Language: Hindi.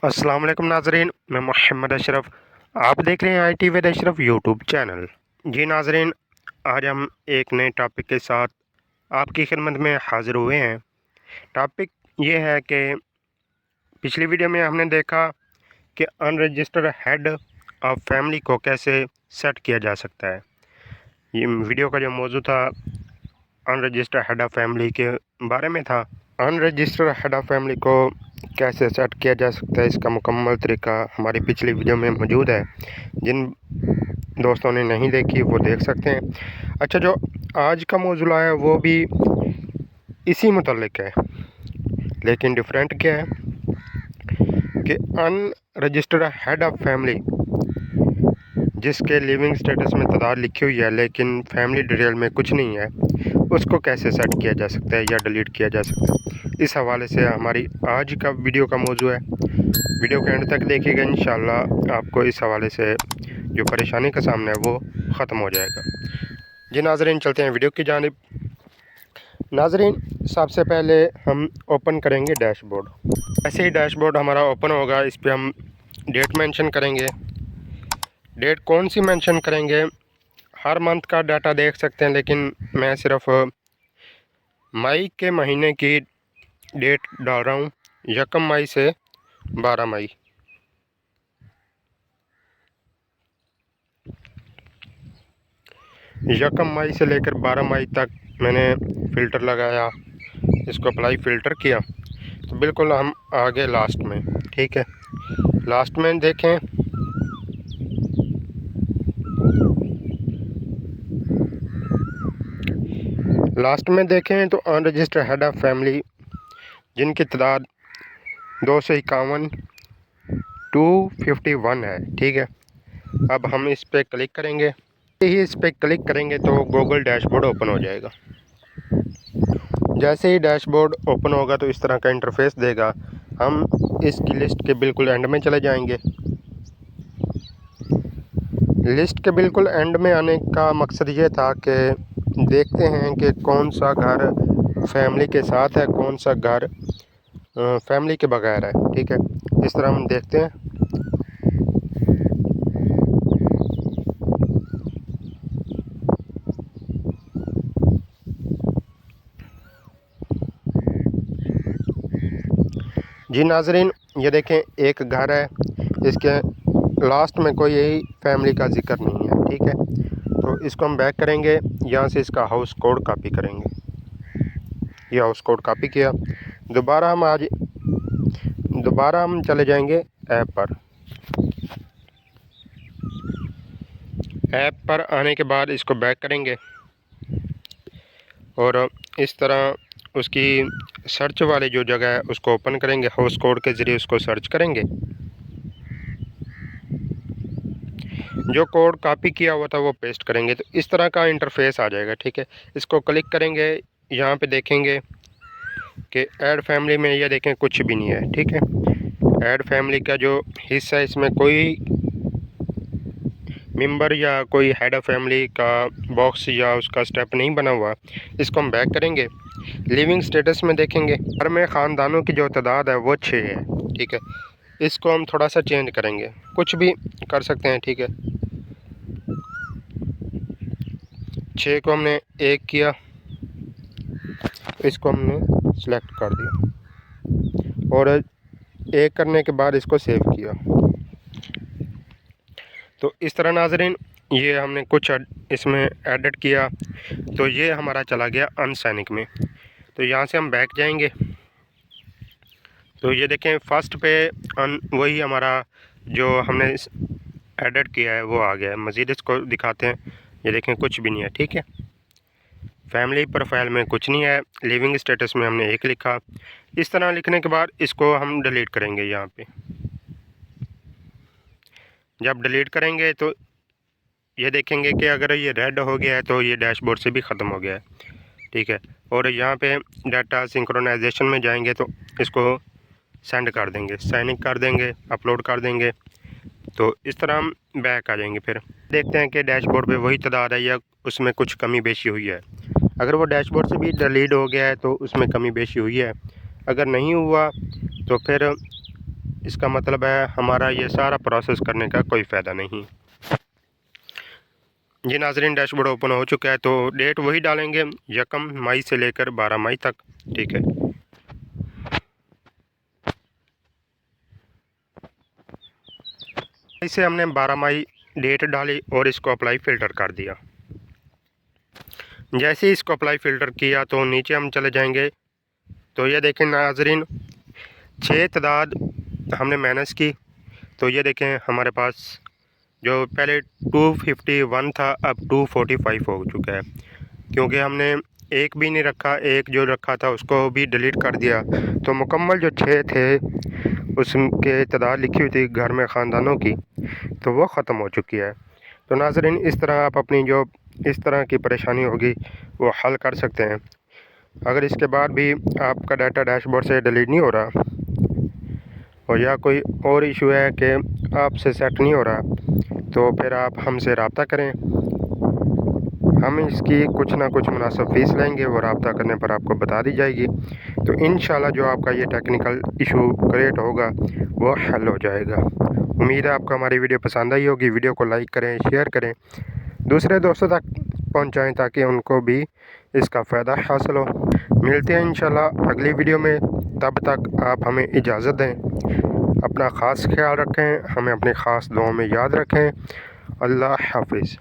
अस्सलाम वालेकुम नाजरीन, मैं मोहम्मद अशरफ। आप देख रहे हैं IT with Ashraf YouTube channel. जी नाजरीन, आज हम एक नए टॉपिक के साथ आपकी खिदमत में हाज़िर हुए हैं। टॉपिक ये है कि पिछली वीडियो में हमने देखा कि अनरजिस्टर्ड हेड ऑफ फैमिली को कैसे सेट किया जा सकता है। ये वीडियो का जो मौजू था अनरजिस्टर्ड हेड ऑफ फैमिली के बारे में था। अनरजिस्टर्ड हेड ऑफ फैमिली को कैसे सेट किया जा सकता है, इसका मुकम्मल तरीका हमारी पिछली वीडियो में मौजूद है। जिन दोस्तों ने नहीं देखी वो देख सकते हैं। अच्छा, जो आज का मौजू है वो भी इसी मुतल्लिक है, लेकिन डिफरेंट क्या है कि अनरजिस्टर्ड हेड ऑफ फैमिली जिसके लिविंग स्टेटस में तादाद लिखी हुई है लेकिन फैमिली डिटेल में कुछ नहीं है, उसको कैसे सेट किया जा सकता है या डिलीट किया जा सकता है। इस हवाले से हमारी आज का वीडियो का मौजू है। वीडियो के एंड तक देखिएगा, इंशाल्लाह आपको इस हवाले से जो परेशानी का सामना है वो ख़त्म हो जाएगा। जी नाज़रीन, चलते हैं वीडियो की जानिब। नाज़रीन, सबसे पहले हम ओपन करेंगे डैशबोर्ड। ऐसे ही डैशबोर्ड हमारा ओपन होगा, इस पर हम डेट मेंशन करेंगे। डेट कौन सी मेंशन करेंगे? हर मंथ का डाटा देख सकते हैं, लेकिन मैं सिर्फ मई के महीने की डेट डाल रहा हूँ, 1 मई से 12 मई। यकम मई से लेकर 12 मई तक मैंने फ़िल्टर लगाया, इसको अप्लाई फ़िल्टर किया तो बिल्कुल हम आगे लास्ट में, ठीक है। लास्ट में देखें, तो अनरजिस्टर्ड हेड ऑफ फैमिली जिनकी तादाद 251 251 है, ठीक है। अब हम इस पर क्लिक करेंगे। इस पर क्लिक करेंगे तो गूगल डैशबोर्ड ओपन हो जाएगा। जैसे ही डैशबोर्ड ओपन होगा तो इस तरह का इंटरफेस देगा। हम इसकी लिस्ट के बिल्कुल एंड में चले जाएंगे। लिस्ट के बिल्कुल एंड में आने का मकसद ये था कि देखते हैं कि कौन सा घर फैमिली के साथ है, कौन सा घर फैमिली के बगैर है, ठीक है। इस तरह हम देखते हैं। जी नाजरीन, ये देखें एक घर है, इसके लास्ट में कोई यही फैमिली का जिक्र नहीं है, ठीक है। तो इसको हम बैक करेंगे, यहाँ से इसका हाउस कोड कॉपी करेंगे। ये हाउस कोड कॉपी किया। दोबारा हम चले जाएंगे ऐप पर। ऐप पर आने के बाद इसको बैक करेंगे और इस तरह उसकी सर्च वाली जो जगह है उसको ओपन करेंगे। हाउस कोड के ज़रिए उसको सर्च करेंगे। जो कोड कॉपी किया हुआ था वो पेस्ट करेंगे तो इस तरह का इंटरफेस आ जाएगा, ठीक है। इसको क्लिक करेंगे, यहाँ पे देखेंगे कि ऐड फैमिली में ये देखें कुछ भी नहीं है, ठीक है। ऐड फैमिली का जो हिस्सा है इसमें कोई मेंबर या कोई हेड ऑफ फैमिली का बॉक्स या उसका स्टेप नहीं बना हुआ। इसको हम बैक करेंगे। लिविंग स्टेटस में देखेंगे घर में ख़ानदानों की जो तादाद है वो 6 है, ठीक है। इसको हम थोड़ा सा चेंज करेंगे, कुछ भी कर सकते हैं, ठीक है। 6 को हमने 1 किया, इसको हमने सेलेक्ट कर दिया और 1 करने के बाद इसको सेव किया। तो इस तरह नाजरीन ये हमने कुछ इसमें एडिट किया तो ये हमारा चला गया अनसैनिक में। तो यहाँ से हम बैक जाएंगे तो ये देखें फर्स्ट पे वही हमारा जो हमने एडिट किया है वो आ गया है। मज़ीद इसको दिखाते हैं, ये देखें कुछ भी नहीं है, ठीक है। फैमिली प्रोफाइल में कुछ नहीं है, लिविंग स्टेटस में हमने 1 लिखा। इस तरह लिखने के बाद इसको हम डिलीट करेंगे। यहाँ पे जब डिलीट करेंगे तो ये देखेंगे कि अगर ये रेड हो गया है तो ये डैशबोर्ड से भी ख़त्म हो गया है, ठीक है। और यहाँ पे डाटा सिंक्रोनाइजेशन में जाएंगे तो इसको सेंड कर देंगे, साइनिंग कर देंगे, अपलोड कर देंगे। तो इस तरह हम बैक आ जाएंगे। फिर देखते हैं कि डैशबोर्ड पे वही तादाद है या उसमें कुछ कमी बेशी हुई है। अगर वो डैशबोर्ड से भी डिलीट हो गया है तो उसमें कमी बेशी हुई है। अगर नहीं हुआ तो फिर इसका मतलब है हमारा ये सारा प्रोसेस करने का कोई फ़ायदा नहीं। जी नाज़रीन, डैशबोर्ड ओपन हो चुका है, तो डेट वही डालेंगे 1 मई से लेकर 12 मई तक। ठीक है, इसे हमने 12 मई डेट डाली और इसको अप्लाई फ़िल्टर कर दिया। जैसे ही इसको अप्लाई फ़िल्टर किया तो नीचे हम चले जाएंगे, तो ये देखें नाज़रीन 6 तादाद हमने माइनस की, तो ये देखें हमारे पास जो पहले 251 था अब 245 हो चुका है, क्योंकि हमने एक भी नहीं रखा, एक जो रखा था उसको भी डिलीट कर दिया, तो मुकम्मल जो 6 थे उसके तादाद लिखी हुई थी घर में ख़ानदानों की, तो वो ख़त्म हो चुकी है। तो नाज़रीन इस तरह आप अपनी जो इस तरह की परेशानी होगी वो हल कर सकते हैं। अगर इसके बाद भी आपका डाटा डैशबोर्ड से डिलीट नहीं हो रहा और या कोई और इशू है कि आपसे सेट नहीं हो रहा, तो फिर आप हमसे रब्ता करें, हम इसकी कुछ ना कुछ मुनासिब फ़ीस लेंगे, वो रब्ता करने पर आपको बता दी जाएगी। तो इंशाल्लाह जो आपका ये टेक्निकल इशू क्रिएट होगा वो हल हो जाएगा। उम्मीद है आपको हमारी वीडियो पसंद आई होगी। वीडियो को लाइक करें, शेयर करें, दूसरे दोस्तों तक पहुंचाएं ताकि उनको भी इसका फ़ायदा हासिल हो। मिलते हैं इंशाल्लाह अगली वीडियो में, तब तक आप हमें इजाज़त दें। अपना ख़ास ख्याल रखें, हमें अपनी ख़ास दुआओं में याद रखें। अल्लाह हाफ़िज़।